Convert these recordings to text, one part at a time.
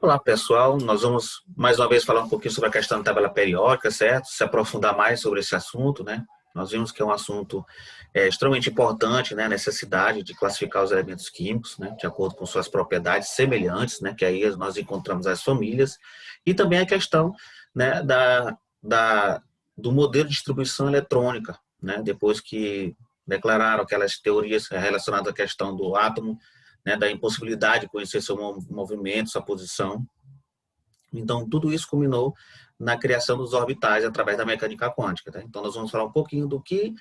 Olá, pessoal. Nós vamos mais uma vez falar um pouquinho sobre a questão da tabela periódica, certo? Se aprofundar mais sobre esse assunto, né? Nós vimos que é um assunto extremamente importante, né? A necessidade de classificar os elementos químicos, né? De acordo com suas propriedades semelhantes, né? Que aí nós encontramos as famílias. E também a questão, né? Do modelo de distribuição eletrônica, né? Depois que declararam aquelas teorias relacionadas à questão do átomo, né, da impossibilidade de conhecer seu movimento, sua posição. Então, tudo isso culminou na criação dos orbitais através da mecânica quântica. Tá? Então, nós vamos falar um pouquinho do que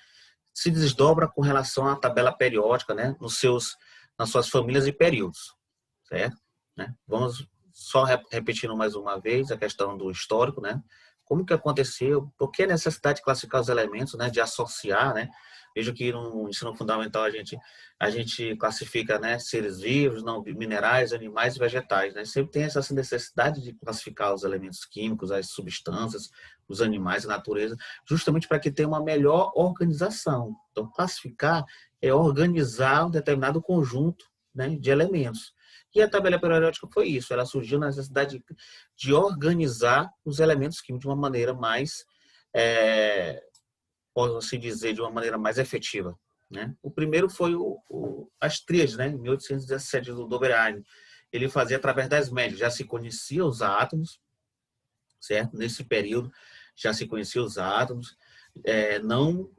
se desdobra com relação à tabela periódica, né, nas suas famílias e períodos. Certo? Né? Vamos só repetindo mais uma vez a questão do histórico, né? Como que aconteceu, por que a necessidade de classificar os elementos, né, de associar, né? Vejo que no ensino fundamental a gente classifica, né, seres vivos, não minerais, animais e vegetais, né? Sempre tem essa necessidade de classificar os elementos químicos, as substâncias, os animais, a natureza, justamente para que tenha uma melhor organização. Então, classificar é organizar um determinado conjunto, né, de elementos. E a tabela periódica foi isso, ela surgiu na necessidade de organizar os elementos químicos de uma maneira mais, posso-se dizer, de uma maneira mais efetiva. Né? O primeiro foi as tríades, né? Em 1817, do Doberein. Ele fazia através das médias, já se conhecia os átomos, certo? Nesse período já se conhecia os átomos, não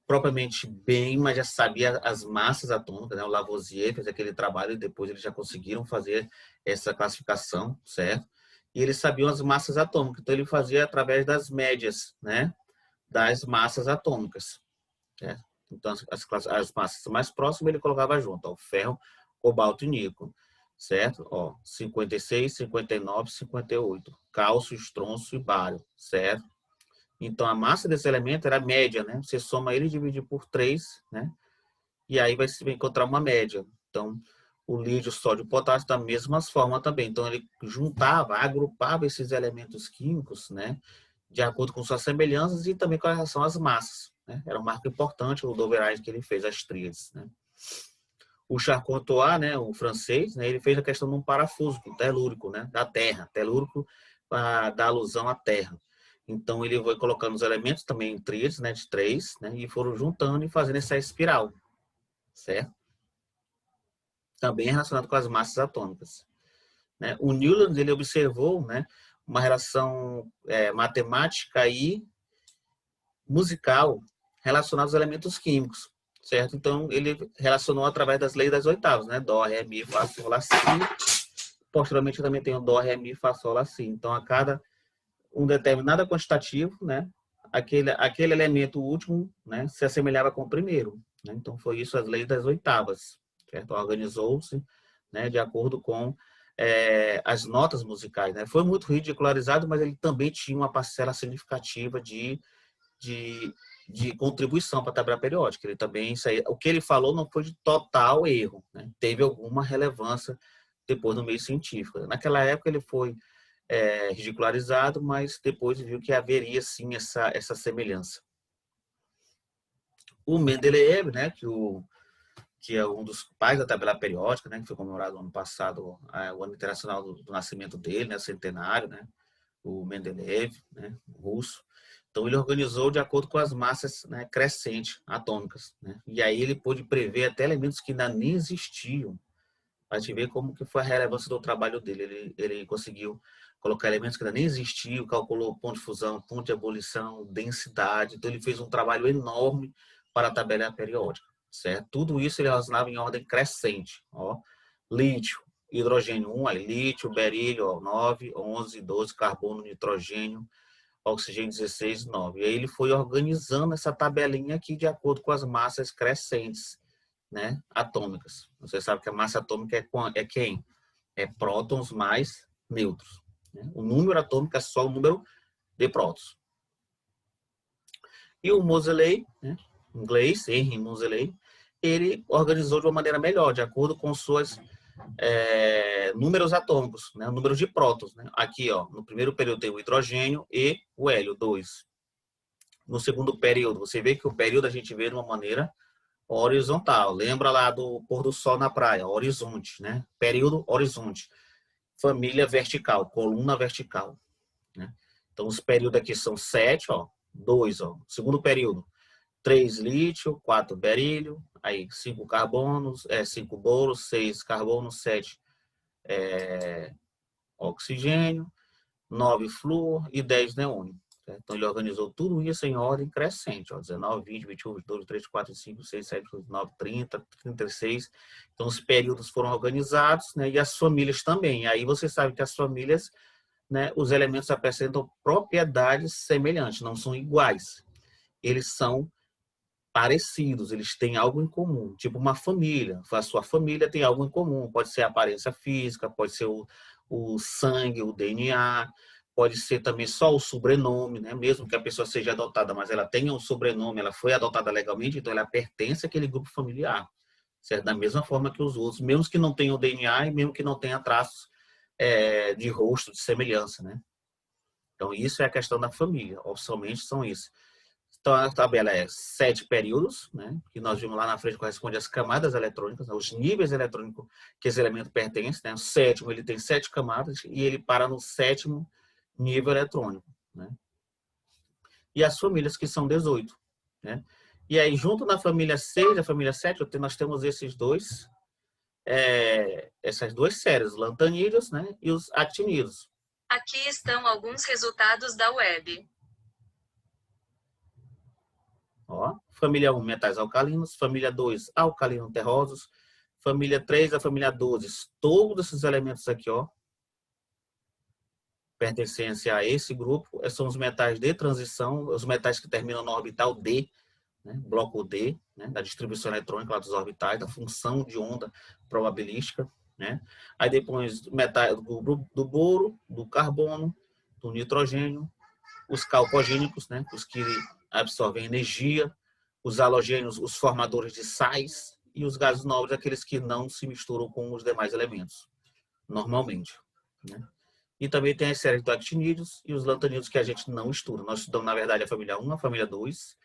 propriamente bem, mas já sabia as massas atômicas, né? O Lavoisier fez aquele trabalho e depois eles já conseguiram fazer essa classificação, certo? E eles sabiam as massas atômicas, então ele fazia através das médias, né? Das massas atômicas, certo? Então as massas mais próximas ele colocava junto, ó, o ferro, cobalto e níquel, certo? Ó, 56, 59, 58, cálcio, estronço e bário, certo? Então, a massa desse elemento era média, né? Você soma ele e divide por 3, né? E aí vai se encontrar uma média. Então, o lítio, sódio e o potássio da mesma forma também. Então, ele juntava, agrupava esses elementos químicos, né? De acordo com suas semelhanças e também com relação às massas. Né? Era um marco importante o Doberein que ele fez, as tríades, né? O Charcot-Toa, né, o francês, né, ele fez a questão de um parafuso telúrico, né, da Terra. Telúrico dá alusão à Terra. Então, ele foi colocando os elementos também em tríades, né, de 3, né, e foram juntando e fazendo essa espiral, certo? Também relacionado com as massas atômicas. Né? O Newland, ele observou, né, uma relação matemática e musical relacionada aos elementos químicos, certo? Então, ele relacionou através das leis das oitavas, né? Dó, ré, mi, fá, sol, lá, si. Posteriormente, também tem o dó, ré, mi, fá, sol, lá, si. Então, a cada um determinado quantitativo, né? Aquele elemento último, né? Se assemelhava com o primeiro. Né? Então, foi isso as leis das oitavas, certo? Organizou-se, né? De acordo com as notas musicais, né? Foi muito ridicularizado, mas ele também tinha uma parcela significativa de contribuição para a tabela periódica. Ele também, isso aí, o que ele falou não foi de total erro, né? Teve alguma relevância depois no meio científico. Naquela época ele foi ridicularizado, mas depois viu que haveria sim essa semelhança. O Mendeleev, né, que é um dos pais da tabela periódica, né, que foi comemorado no ano passado, o ano internacional do nascimento dele, né, centenário, né, o Mendeleev, né, russo. Então, ele organizou de acordo com as massas, né, crescentes atômicas. Né? E aí ele pôde prever até elementos que ainda nem existiam. Para te ver como que foi a relevância do trabalho dele. Ele conseguiu colocar elementos que ainda nem existiam, calculou ponto de fusão, ponto de ebulição, densidade. Então, ele fez um trabalho enorme para a tabela periódica. Certo? Tudo isso ele relacionava em ordem crescente. Ó. Lítio, hidrogênio 1, aí, lítio, berílio, ó, 9, 11, 12, carbono, nitrogênio, oxigênio 16, 9. E aí ele foi organizando essa tabelinha aqui de acordo com as massas crescentes, né, atômicas. Você sabe que a massa atômica é quem? É prótons mais nêutrons. Né? O número atômico é só o número de prótons. E o Moseley, né, inglês, Henry Moseley, ele organizou de uma maneira melhor, de acordo com suas números atômicos, né? Números de prótons. Né? Aqui, ó, no primeiro período tem o hidrogênio e o hélio, 2. No segundo período, você vê que o período a gente vê de uma maneira horizontal. Lembra lá do pôr do sol na praia, horizonte, né? Período, horizonte. família vertical, coluna vertical, né? Então, os períodos aqui são 7, ó, 2, ó. Segundo período, 3 lítio, 4 berílio, aí 5 carbonos, 5 boros, 6 carbonos, 7 oxigênio, 9 flúor e 10 neônio. Certo? Então, ele organizou tudo isso em ordem crescente. Ó, 19, 20, 21, 22, 23, 24, 25, 26, 27, 29, 30, 36. Então, os períodos foram organizados, né, e as famílias também. Aí você sabe que as famílias, né, os elementos apresentam propriedades semelhantes, não são iguais. Eles são parecidos, eles têm algo em comum. Tipo uma família. A sua família tem algo em comum. Pode ser a aparência física, pode ser o sangue, o DNA, pode ser também só o sobrenome, né? Mesmo que a pessoa seja adotada, mas ela tenha um sobrenome, ela foi adotada legalmente, então ela pertence àquele grupo familiar, certo? Da mesma forma que os outros, mesmo que não tenham DNA e mesmo que não tenha traços de rosto, de semelhança, né? Então, isso é a questão da família. Oficialmente são isso. Então, a tabela é 7 períodos, né? Que nós vimos lá na frente, corresponde às camadas eletrônicas, aos níveis eletrônicos que esse elemento pertence, né? O sétimo, ele tem 7 camadas e ele para no 7º nível eletrônico, né? E as famílias, que são 18, né? E aí, junto na família 6 e a família 7, nós temos essas duas séries, os lantanídeos, né? E os actinídeos. Aqui estão alguns resultados da web. Ó, família 1, metais alcalinos. Família 2, alcalino terrosos. Família 3, a família 12. Todos esses elementos aqui, ó, pertencem a esse grupo. São os metais de transição, os metais que terminam no orbital D, né, bloco D, né, da distribuição eletrônica lá dos orbitais, da função de onda probabilística, né? Aí depois metais do boro, do carbono, do nitrogênio, os calcogênicos, né, os que absorvem energia, os halogênios, os formadores de sais, e os gases nobres, aqueles que não se misturam com os demais elementos, normalmente, né? E também tem as séries de actinídeos e os lantanídeos, que a gente não estuda. Nós estudamos, na verdade, a família 1, a família 2.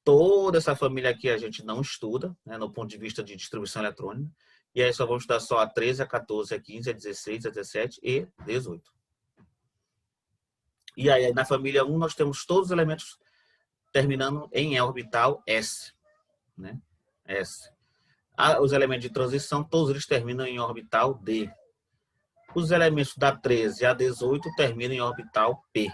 Toda essa família aqui a gente não estuda, né, no ponto de vista de distribuição eletrônica. E aí só vamos estudar só a 13, a 14, a 15, a 16, a 17 e 18. E aí, na família 1, nós temos todos os elementos terminando em orbital S, né? S. Os elementos de transição, todos eles terminam em orbital D. Os elementos da 13 a 18 terminam em orbital P.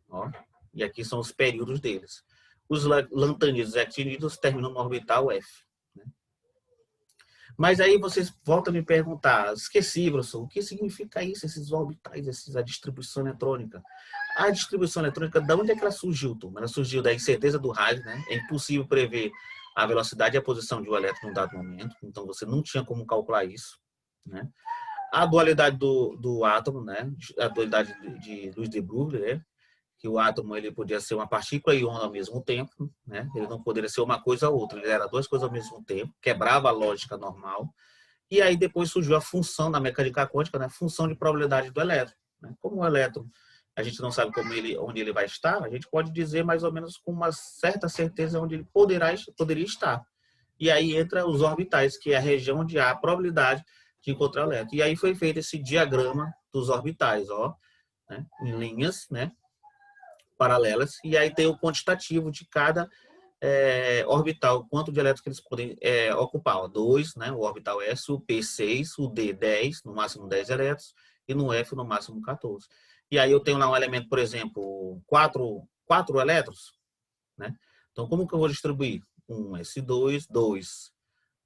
Ó. E aqui são os períodos deles. Os lantanídeos e actinídeos terminam no orbital F. Né? Mas aí vocês voltam a me perguntar, esqueci, professor, o que significa isso, esses orbitais, a distribuição eletrônica? A distribuição eletrônica, de onde é que ela surgiu, turma? Ela surgiu da incerteza do rádio, né? É impossível prever a velocidade e a posição de um elétron em um dado momento, então você não tinha como calcular isso, né? A dualidade do átomo, né? A dualidade de Luiz de Broglie, né? Que o átomo ele podia ser uma partícula e onda ao mesmo tempo, né? Ele não poderia ser uma coisa ou outra, ele era duas coisas ao mesmo tempo, quebrava a lógica normal. E aí depois surgiu a função na mecânica quântica, né? Função de probabilidade do elétron, né? Como o elétron a gente não sabe onde ele vai estar, a gente pode dizer mais ou menos com uma certa certeza onde ele poderia estar. E aí entra os orbitais, que é a região onde há a probabilidade de encontrar o elétron. E aí foi feito esse diagrama dos orbitais, ó, né? Em linhas, né? Paralelas, e aí tem o quantitativo de cada orbital, quanto de elétrons que eles podem ocupar. Ó, 2, né, o orbital S, o P6, o D 10, no máximo 10 elétrons, e no F no máximo 14. E aí eu tenho lá um elemento, por exemplo, 4 elétrons, né? Então, como que eu vou distribuir? 1s2, 2,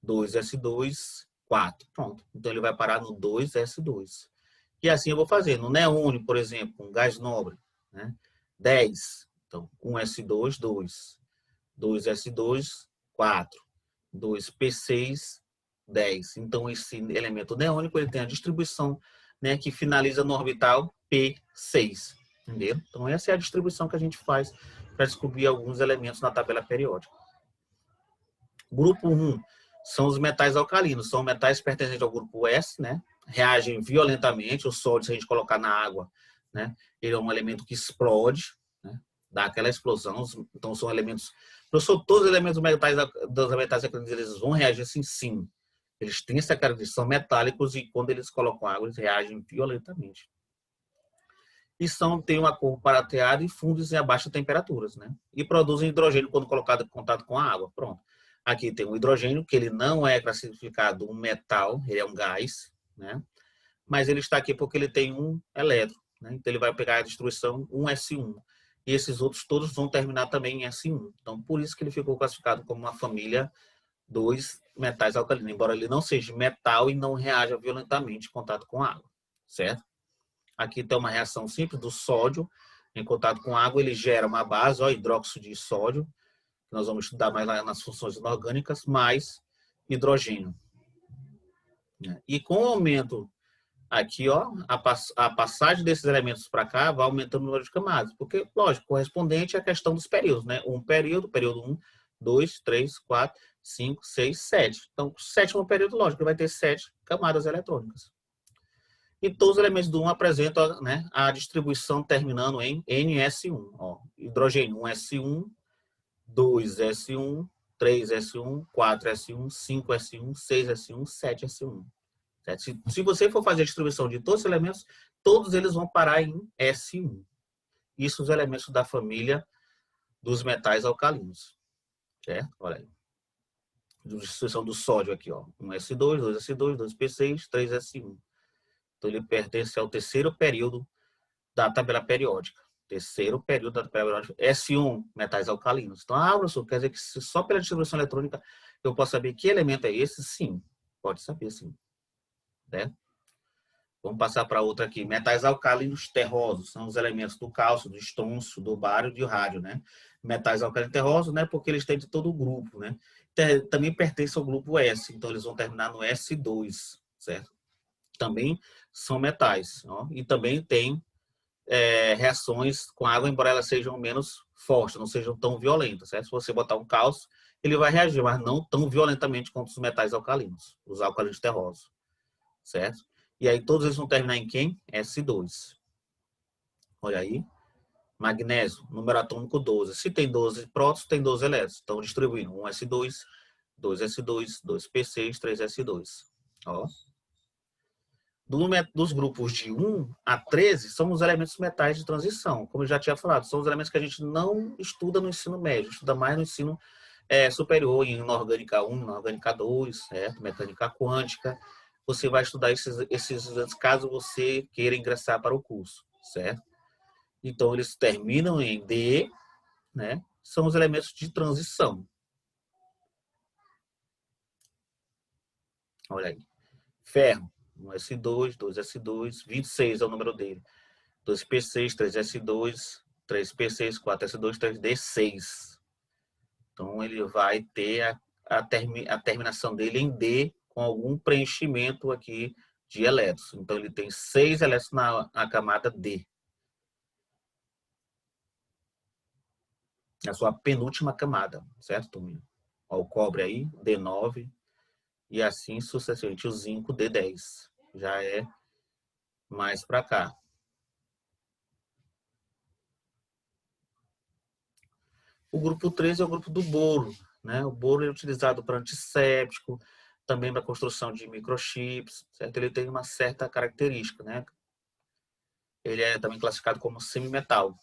2s2, 4. Pronto. Então, ele vai parar no 2s2. E assim eu vou fazer. No neônio, por exemplo, um gás nobre, né? 10. Então, 1s2, 2. 2s2, 4. 2p6, 10. Então, esse elemento neônico ele tem a distribuição, né, que finaliza no orbital P6. Entendeu? Então, essa é a distribuição que a gente faz para descobrir alguns elementos na tabela periódica. Grupo 1 são os metais alcalinos. São metais pertencentes ao grupo S, né? Reagem violentamente. O sódio, se a gente colocar na água, né, ele é um elemento que explode, né, dá aquela explosão. Então, são elementos... Professor, todos os elementos dos metais alcalinos, eles vão reagir assim? Sim. Eles têm essa característica, são metálicos e quando eles colocam água, eles reagem violentamente. E têm uma cor prateada e fundem a baixas temperaturas, né? E produzem hidrogênio quando colocado em contato com a água. Pronto. Aqui tem o hidrogênio, que ele não é classificado um metal, ele é um gás, né? Mas ele está aqui porque ele tem um elétron, né? Então ele vai pegar a distribuição 1s1. E esses outros todos vão terminar também em S1. Então, por isso que ele ficou classificado como uma família dos metais alcalinos, embora ele não seja metal e não reaja violentamente em contato com a água, certo? Aqui tem uma reação simples do sódio em contato com água, ele gera uma base, ó, hidróxido de sódio, que nós vamos estudar mais lá nas funções inorgânicas, mais hidrogênio. E com o aumento aqui, ó, a passagem desses elementos para cá vai aumentando o número de camadas, porque, lógico, correspondente à questão dos períodos, né? Período 1, 2, 3, 4, 5, 6, 7. Então, o sétimo período, lógico, vai ter 7 camadas eletrônicas. E todos os elementos do 1 apresentam, né, a distribuição terminando em NS1. Ó, hidrogênio 1s1, 2s1, 3s1, 4s1, 5s1, 6s1, 7s1. Se você for fazer a distribuição de todos os elementos, todos eles vão parar em S1. Isso os elementos da família dos metais alcalinos. Certo? Olha aí. Distribuição do sódio aqui, ó. 1s2, 2s2, 2p6, 3s1. Então ele pertence ao terceiro período da tabela periódica. Terceiro período da tabela periódica. S1, metais alcalinos. Então, professor, quer dizer que só pela distribuição eletrônica eu posso saber que elemento é esse? Sim, pode saber, sim. Né? Vamos passar para outra aqui. Metais alcalinos terrosos são os elementos do cálcio, do estôncio, do bário e do rádio, né? Metais alcalinos terrosos, né? Porque eles têm de todo o grupo, né? Também pertencem ao grupo S, então eles vão terminar no S2, certo? Também são metais, ó, e também tem reações com água, embora elas sejam menos fortes, não sejam tão violentas, certo? Se você botar um cálcio, ele vai reagir, mas não tão violentamente quanto os metais alcalinos, os alcalinos terrosos, certo? E aí todos eles vão terminar em quem? S2. Olha aí. Magnésio, número atômico 12. Se tem 12 prótons, tem 12 elétrons. Então, distribuindo 1s2, 2s2, 2p6, 3s2. Ó. Dos grupos de 1 a 13 são os elementos metais de transição. Como eu já tinha falado, são os elementos que a gente não estuda no ensino médio, estuda mais no ensino superior, em inorgânica 1, inorgânica 2, certo? Mecânica quântica. Você vai estudar esses caso você queira ingressar para o curso, certo? Então, eles terminam em D, né? São os elementos de transição. Olha aí. Ferro, 1s2, 2s2, 26 é o número dele. 2p6, 3s2, 3p6, 4s2, 3d6. Então, ele vai ter a terminação dele em D, com algum preenchimento aqui de elétrons. Então, ele tem 6 elétrons na camada D. Na sua penúltima camada, certo, turminha? Ó, o cobre aí, D9, e assim sucessivamente. O zinco, D10. Já é mais para cá. O grupo 3 é o grupo do boro, né? O boro é utilizado para antisséptico, também para construção de microchips, certo? Ele tem uma certa característica, né? Ele é também classificado como semimetal.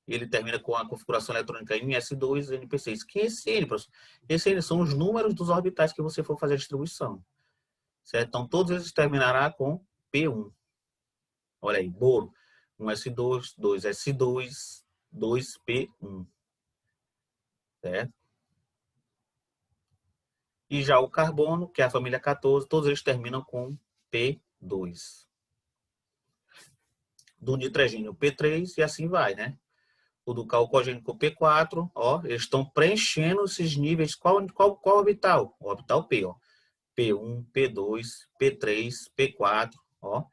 E ele termina com a configuração eletrônica NS2 e NP6. Que é esse N, professor? Esse N são os números dos orbitais que você for fazer a distribuição. Certo? Então, todos eles terminará com P1. Olha aí, boro. 1s2, 2s2, 2p1. Certo? E já o carbono, que é a família 14, todos eles terminam com P2. Do nitrogênio, P3, e assim vai, né? O do calcogênico, P4, ó, eles estão preenchendo esses níveis. Qual orbital? O orbital P, ó. P1, P2, P3, P4, ó.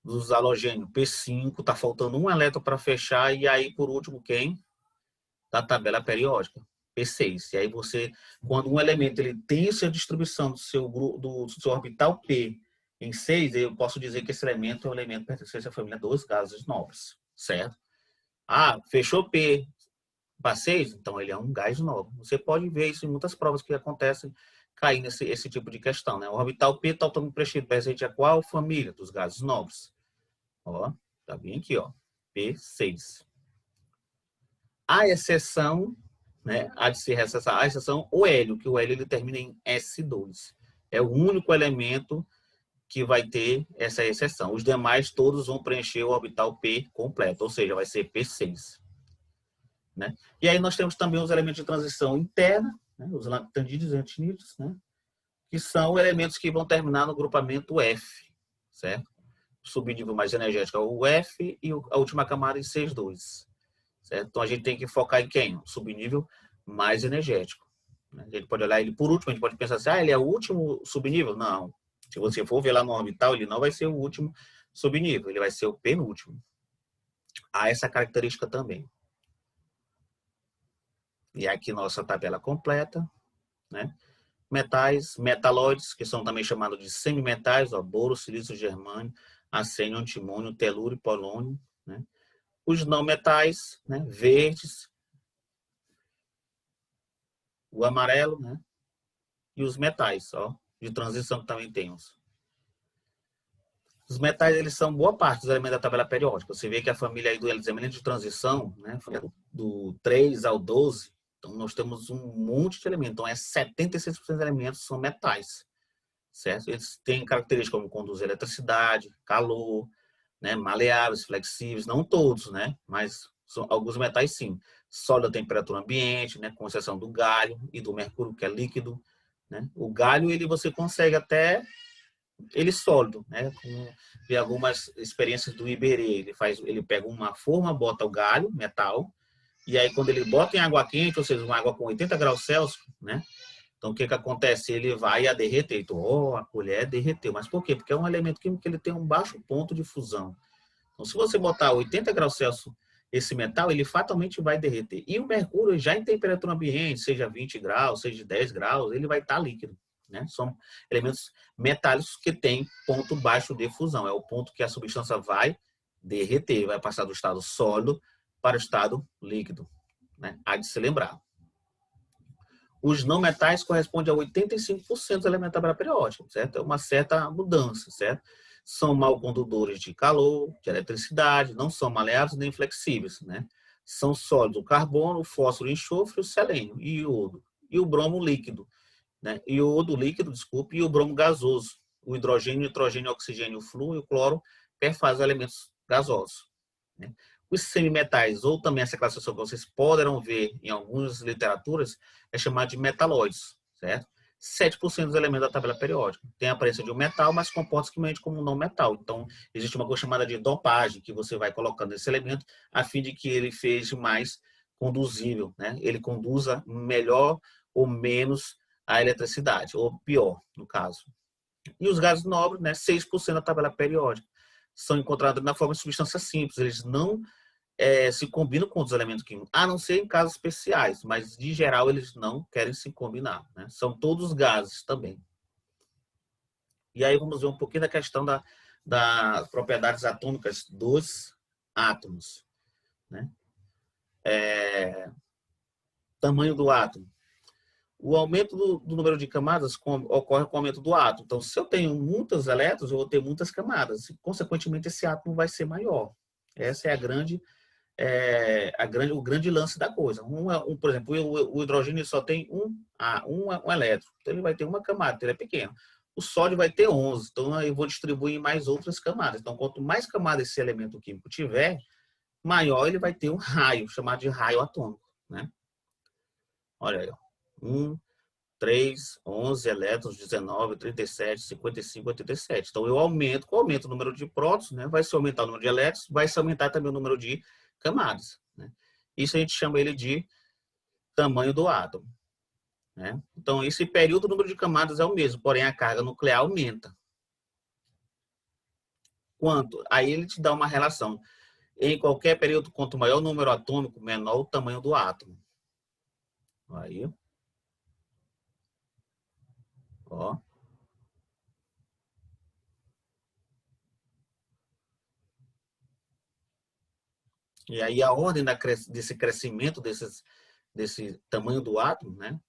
Dos halogênios, P5, tá faltando um elétron para fechar, e aí, por último, quem? Da tabela periódica, P6. E aí você, quando um elemento ele tem essa distribuição do seu orbital P em 6, eu posso dizer que esse elemento é um elemento pertencente à família dos gases nobres, certo? Ah, fechou P para 6, então ele é um gás nobre. Você pode ver isso em muitas provas que acontecem, cair nesse esse tipo de questão, né? O orbital P está totalmente preenchido, presente a qual família dos gases nobres? Ó, tá bem aqui, ó, P6. A exceção, né, há de se ressaltar, a exceção o hélio, que o hélio ele termina em S2. É o único elemento que vai ter essa exceção. Os demais todos vão preencher o orbital P completo, ou seja, vai ser P6. Né? E aí nós temos também os elementos de transição interna, né, os lactandídeos e antinídeos, né, que são elementos que vão terminar no grupamento F, certo? O subnível mais energético é o F e a última camada em 6,2. Certo? Então a gente tem que focar em quem? O subnível mais energético. A gente pode olhar ele por último, a gente pode pensar assim, ele é o último subnível? Não. Se você for ver lá no orbital, ele não vai ser o último subnível, ele vai ser o penúltimo. Há essa característica também. E aqui nossa tabela completa, né? Metais, metalóides, que são também chamados de semimetais, ó, boro, silício, germânio, arsênio, antimônio, telúrio e polônio, né? Os não metais, né? Verdes, o amarelo, né? E os metais, ó, de transição que também temos. Os metais, eles são boa parte dos elementos da tabela periódica. Você vê que a família aí dos elementos de transição, né, do 3 ao 12, então nós temos um monte de elementos. Então, 76% dos elementos são metais, certo? Eles têm características como conduzir eletricidade, calor, né, maleáveis, flexíveis, não todos, né, mas alguns metais sim. Sólido a temperatura ambiente, né, com exceção do galho e do mercúrio, que é líquido, né? O galho, você consegue até ele sólido, né? Vi algumas experiências do Iberê, ele pega uma forma, bota o galho, metal, e aí quando ele bota em água quente, ou seja, uma água com 80 graus Celsius, né? Então o que acontece? Ele vai a derreter. Então, a colher derreteu. Mas por quê? Porque é um elemento químico que ele tem um baixo ponto de fusão. Então, se você botar 80 graus Celsius esse metal, ele fatalmente vai derreter. E o mercúrio, já em temperatura ambiente, seja 20 graus, seja 10 graus, ele vai estar líquido. Né? São elementos metálicos que têm ponto baixo de fusão. É o ponto que a substância vai derreter, vai passar do estado sólido para o estado líquido. Né? Há de se lembrar. Os não metais correspondem a 85% dos elementos da tabela periódica, certo? É uma certa mudança, certo? São mal condutores de calor, de eletricidade, não são maleáveis nem flexíveis, né? São sólidos o carbono, o fósforo, o enxofre, o selênio e iodo. E o bromo líquido, né? Iodo líquido, desculpe, e o bromo gasoso. O hidrogênio, o nitrogênio, o oxigênio, o flúor e o cloro perfazem elementos gasosos, né? Os semimetais, ou também essa classificação que vocês poderão ver em algumas literaturas, é chamada de metalóides, certo? 7% dos elementos da tabela periódica. Tem a aparência de um metal, mas comporta-se quimicamente como um não metal. Então, existe uma coisa chamada de dopagem, que você vai colocando esse elemento a fim de que ele seja mais conduzível, né? Ele conduza melhor ou menos a eletricidade, ou pior, no caso. E os gases nobres, né? 6% da tabela periódica. São encontrados na forma de substância simples. Eles não se combinam com os elementos químicos, a não ser em casos especiais, mas de geral eles não querem se combinar. Né? São todos gases também. E aí vamos ver um pouquinho da questão das propriedades atômicas dos átomos. Né? Tamanho do átomo. O aumento do número de camadas ocorre com o aumento do átomo. Então, se eu tenho muitos elétrons, eu vou ter muitas camadas. E, consequentemente, esse átomo vai ser maior. Essa é o grande lance da coisa. Por exemplo, o hidrogênio só tem um elétron. Então, ele vai ter uma camada, então ele é pequeno. O sódio vai ter 11. Então, eu vou distribuir em mais outras camadas. Então, quanto mais camadas esse elemento químico tiver, maior ele vai ter um raio, chamado de raio atômico. Né? Olha aí, ó. 1, 3, 11 elétrons, 19, 37, 55, 87. Então, eu aumento, com o aumento do número de prótons, né, vai se aumentar o número de elétrons, vai se aumentar também o número de camadas. Né? Isso a gente chama ele de tamanho do átomo. Né? Então, esse período, o número de camadas é o mesmo, porém a carga nuclear aumenta. Quanto? Aí ele te dá uma relação. Em qualquer período, quanto maior o número atômico, menor o tamanho do átomo. Aí. Ó. E aí a ordem desse crescimento desse tamanho do átomo, né,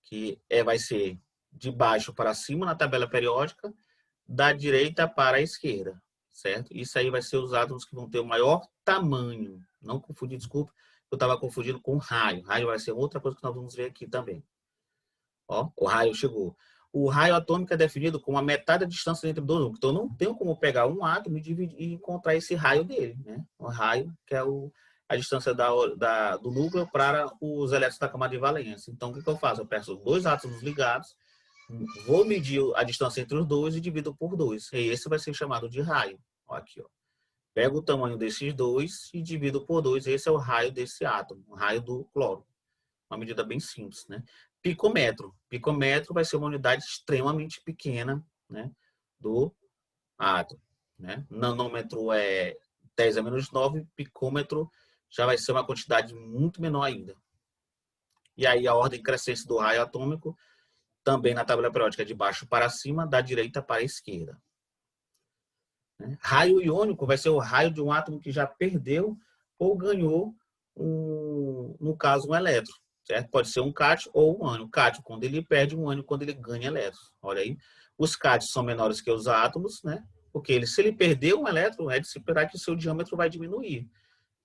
que vai ser de baixo para cima na tabela periódica, da direita para a esquerda, certo? Isso aí vai ser os átomos que vão ter o maior tamanho. Não confundir, desculpa, eu estava confundindo com raio. Raio vai ser outra coisa que nós vamos ver aqui também. Ó, o raio chegou. O raio atômico é definido como a metade da distância entre dois núcleos. Então, eu não tenho como pegar um átomo e dividir, e encontrar esse raio dele, né? O raio, que é a distância do núcleo para os elétrons da camada de valência. Então, o que eu faço? Eu peço os dois átomos ligados, vou medir a distância entre os dois e divido por 2. E esse vai ser chamado de raio. Ó, aqui, ó. Pego o tamanho desses dois e divido por 2. Esse é o raio desse átomo, o raio do cloro. Uma medida bem simples, né? Picômetro. Picômetro vai ser uma unidade extremamente pequena, né, do átomo, né? Nanômetro é 10 a menos 9, picômetro já vai ser uma quantidade muito menor ainda. E aí a ordem crescente do raio atômico, também na tabela periódica, de baixo para cima, da direita para a esquerda. Raio iônico vai ser o raio de um átomo que já perdeu ou ganhou, no caso, um elétron. Certo? Pode ser um cátion ou um ânion. Cátion quando ele perde, um ânion quando ele ganha elétrons. Olha aí. Os cátions são menores que os átomos, né? Porque se ele perder um elétron, é de se esperar que o seu diâmetro vai diminuir,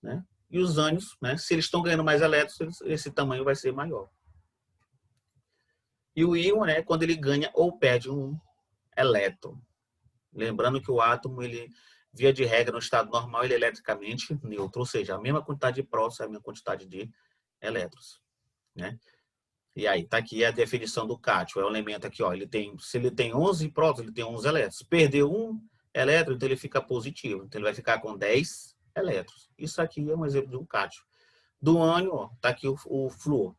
né? E os ânions, né? Se eles estão ganhando mais elétrons, esse tamanho vai ser maior. E o íon, né? Quando ele ganha ou perde um elétron. Lembrando que o átomo, ele, via de regra, no estado normal, ele é eletricamente neutro, ou seja, a mesma quantidade de prótons, a mesma quantidade de elétrons, né? E aí, tá aqui a definição do cátion. É um elemento aqui, ó, se ele tem 11 prótons, ele tem 11 elétrons. Perdeu um elétron, então ele fica positivo. Então ele vai ficar com 10 elétrons. Isso aqui é um exemplo de um cátion. Do ânion, ó, tá aqui o flúor.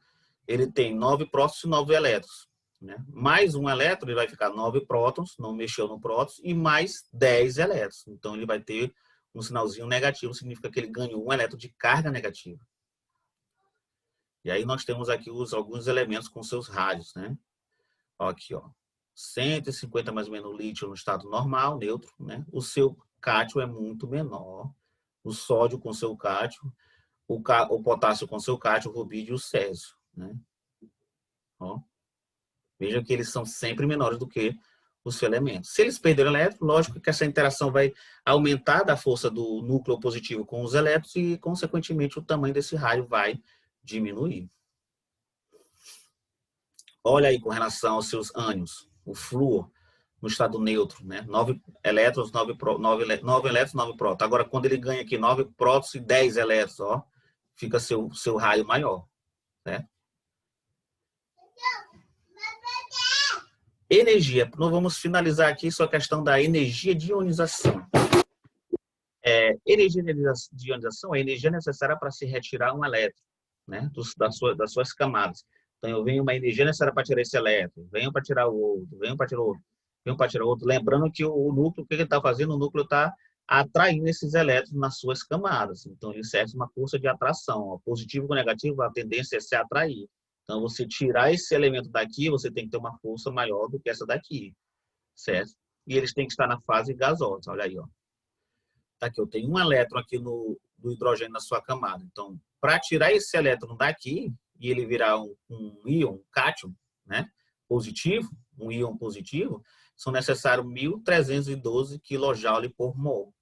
Ele tem 9 prótons e 9 elétrons, né? Mais um elétron, ele vai ficar 9 prótons, não mexeu no prótons, e mais 10 elétrons. Então ele vai ter um sinalzinho negativo, significa que ele ganhou um elétron de carga negativa. E aí nós temos aqui alguns elementos com seus rádios, né? Ó, aqui, ó. 150 mais ou menos lítio no estado normal, neutro, né? O seu cátion é muito menor. O sódio com seu cátion, o potássio com seu cátion, o rubídio e o césio, né? Ó. Veja que eles são sempre menores do que os seus elementos. Se eles perderem elétron, lógico que essa interação vai aumentar da força do núcleo positivo com os elétrons e, consequentemente, o tamanho desse raio vai diminuir. Olha aí com relação aos seus ânions, o flúor no estado neutro, né? 9 elétrons, 9 elétrons, 9 prótons. Agora, quando ele ganha aqui 9 prótons e 10 elétrons, ó, fica seu raio maior, né? Energia. Nós vamos finalizar aqui só a questão da energia de ionização. Energia de ionização é a energia necessária para se retirar um elétron, né, das suas camadas. Então, eu venho uma energia necessária para tirar esse elétron, venho para tirar o outro, venho para tirar o outro, venho para tirar o outro. Lembrando que o núcleo, o que ele está fazendo? O núcleo está atraindo esses elétrons nas suas camadas. Então, ele exerce uma força de atração. Ó, positivo com negativo, a tendência é se atrair. Então, você tirar esse elemento daqui, você tem que ter uma força maior do que essa daqui, certo? E eles têm que estar na fase gasosa. Olha aí, ó. Tá aqui, eu tenho um elétron aqui do hidrogênio na sua camada. Então, para tirar esse elétron daqui e ele virar um íon, um cátion, né, positivo, um íon positivo, são necessários 1.312 kJ por mol.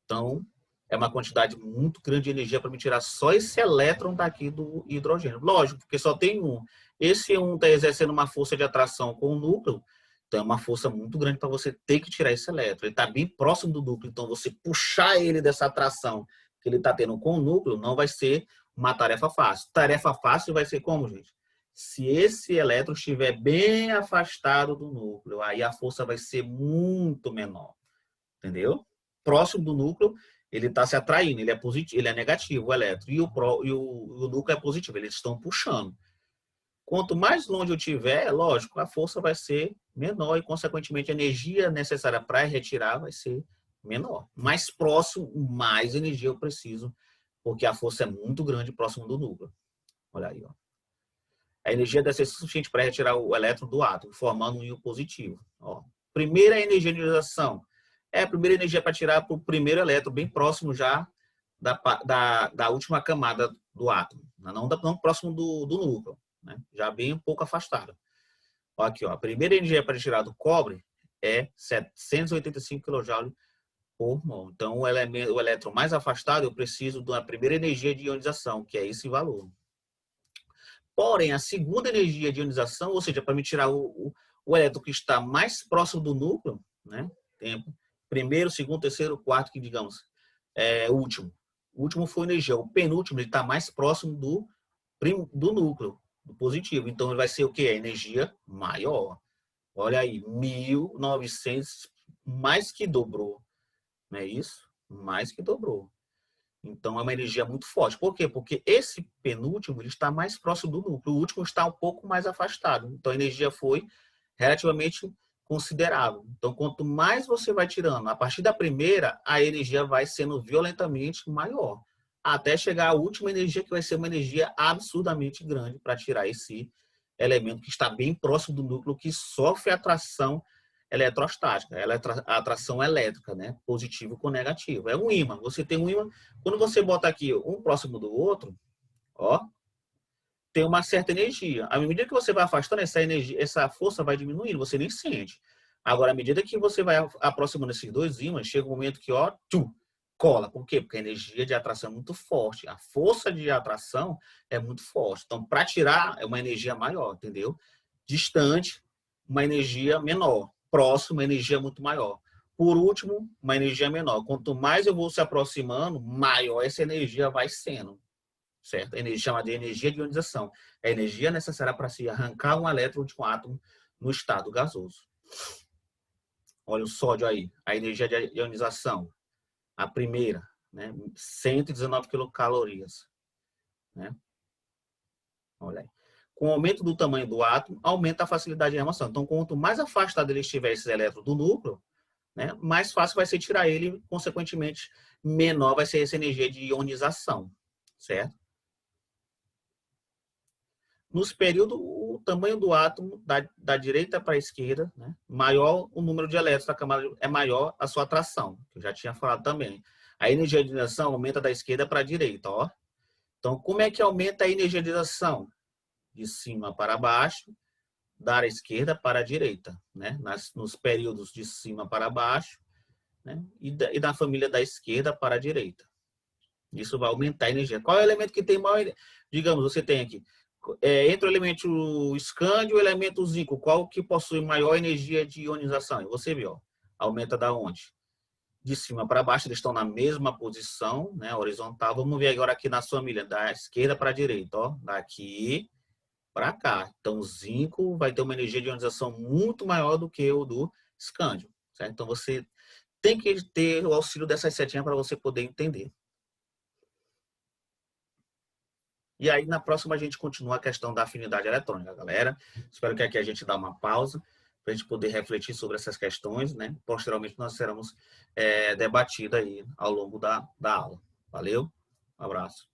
Então, é uma quantidade muito grande de energia para me tirar só esse elétron daqui do hidrogênio. Lógico, porque só tem um. Esse um está exercendo uma força de atração com o núcleo, então é uma força muito grande para você ter que tirar esse elétron. Ele está bem próximo do núcleo, então você puxar ele dessa atração que ele está tendo com o núcleo não vai ser uma tarefa fácil. Tarefa fácil vai ser como, gente? Se esse elétron estiver bem afastado do núcleo, aí a força vai ser muito menor. Entendeu? Próximo do núcleo, ele está se atraindo, ele é positivo, ele é negativo, o elétron, e o núcleo é positivo, eles estão puxando. Quanto mais longe eu tiver, lógico, a força vai ser menor e, consequentemente, a energia necessária para retirar vai ser menor. Mais próximo, mais energia eu preciso, porque a força é muito grande próximo do núcleo. Olha aí, ó. A energia deve ser suficiente para retirar o elétron do átomo, formando um íon positivo. Ó. Primeira energia de ionização. A primeira energia para tirar para o primeiro elétron, bem próximo já da última camada do átomo. Não próximo do núcleo, né? Já bem um pouco afastado. Ó, aqui, ó, a primeira energia para tirar do cobre é 785 kJ por mol. Então, o elétron mais afastado, eu preciso da primeira energia de ionização, que é esse valor. Porém, a segunda energia de ionização, ou seja, para me tirar o elétron que está mais próximo do núcleo, né? Tempo. Primeiro, segundo, terceiro, quarto, que digamos, o último. O último foi energia. O penúltimo, ele está mais próximo do núcleo, do positivo. Então, ele vai ser o quê? A energia maior. Olha aí, 1.900, mais que dobrou. Não é isso? Mais que dobrou. Então, é uma energia muito forte. Por quê? Porque esse penúltimo ele está mais próximo do núcleo. O último está um pouco mais afastado. Então, a energia foi relativamente considerável. Então, quanto mais você vai tirando, a partir da primeira, a energia vai sendo violentamente maior. Até chegar à última energia, que vai ser uma energia absurdamente grande para tirar esse elemento que está bem próximo do núcleo, que sofre atração eletrostática, a atração elétrica, né? Positivo com negativo. É um ímã. Você tem um ímã. Quando você bota aqui um próximo do outro, ó, tem uma certa energia. À medida que você vai afastando, essa força vai diminuindo, você nem sente. Agora, à medida que você vai aproximando esses dois ímãs, chega um momento que, ó, cola. Por quê? Porque a energia de atração é muito forte. A força de atração é muito forte. Então, para tirar, é uma energia maior, entendeu? Distante, uma energia menor. Próximo, uma energia muito maior. Por último, uma energia menor. Quanto mais eu vou se aproximando, maior essa energia vai sendo. Certo? A energia chamada de energia de ionização. É a energia necessária para se arrancar um elétron de um átomo no estado gasoso. Olha o sódio aí, a energia de ionização. A primeira, né? 119 quilocalorias. Né? Olha aí. Com o aumento do tamanho do átomo, aumenta a facilidade de remoção. Então, quanto mais afastado ele estiver, esses elétrons do núcleo, né? Mais fácil vai ser tirar ele, consequentemente, menor vai ser essa energia de ionização. Certo? Nos períodos, o tamanho do átomo da direita para a esquerda, né? Maior o número de elétrons da camada, é maior a sua atração, que eu já tinha falado também. A energia de ionização aumenta da esquerda para a direita, ó. Então, como é que aumenta a energia de ionização? De cima para baixo, da esquerda para a direita, né? Nos períodos de cima para baixo, né? E da família da esquerda para a direita. Isso vai aumentar a energia. Qual é o elemento que tem maior? Digamos, você tem aqui entre o elemento escândio e o elemento zinco, qual que possui maior energia de ionização? E você viu, ó, aumenta da onde? De cima para baixo, eles estão na mesma posição, né, horizontal. Vamos ver agora aqui na família, da esquerda para a direita, ó, daqui para cá. Então, o zinco vai ter uma energia de ionização muito maior do que o do escândio, certo? Então, você tem que ter o auxílio dessas setinhas para você poder entender. E aí, na próxima, a gente continua a questão da afinidade eletrônica, galera. Espero que aqui a gente dê uma pausa para a gente poder refletir sobre essas questões, né? Posteriormente, nós seremos debatidas aí ao longo da aula. Valeu? Um abraço.